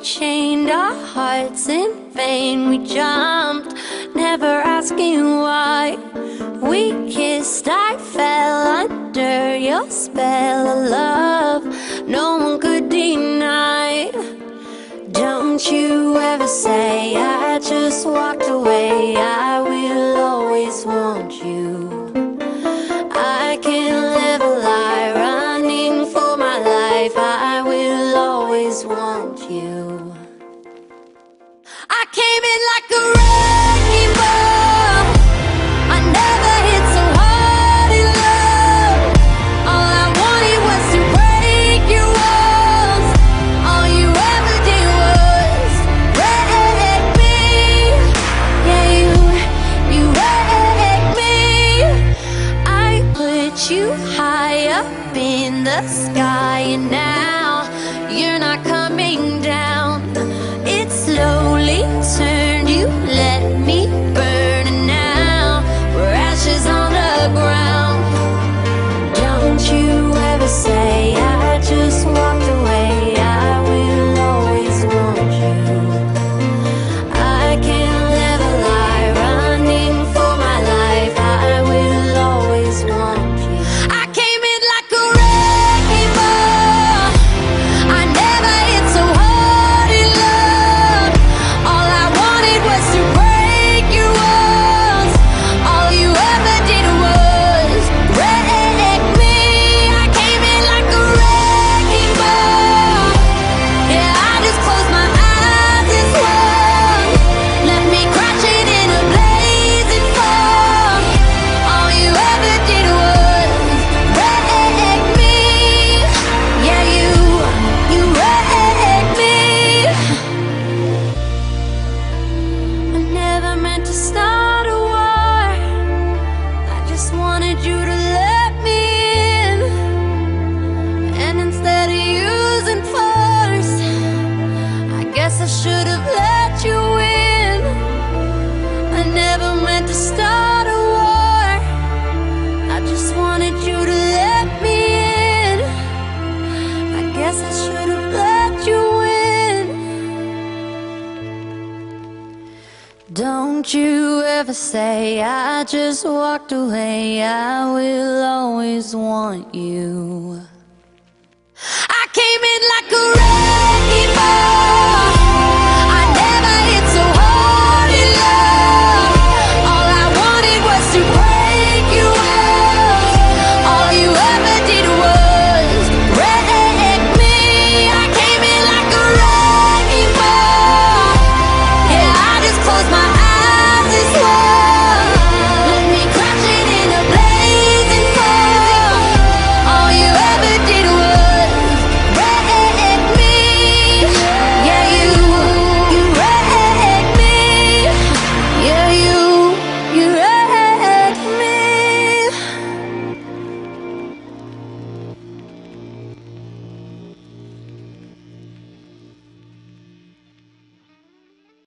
chained our hearts in vain. We jumped, never asking why. We kissed, I fell under your spell of love no one could deny. Don't you ever say I just walked away. I will always want you. I can't live a lie, running for my life. I will always want you. I came in like a wrecking ball. I never hit so hard in love. All I wanted was to break your walls. All you ever did was wreck me. Yeah, you wrecked me. I put you high up in the sky, and now you're not coming down. It slowly turned, you let me burn, and now we're ashes on the ground. Don't you ever say I just walked away. I will always want you. I can't live a lie, running for my life. I will always want you. I came in like a wrecking ball. I never hit so hard in love. All I wanted was to break your walls. All you ever did was wreck me. I came in like a wrecking ball. Yeah, I just closed my eyes and swung. Left me crashing in a blazing fall. All you ever did was wreck me. Yeah, you wrecked me. I never meant to start a war. I just wanted you to let me in. And instead of using force, I guess I should have let you in. I never meant to start a war. I just wanted you to let me in. I guess I should have let you in. Don't you ever say I just walked away. I will always want you. I came in like a wrecking ball.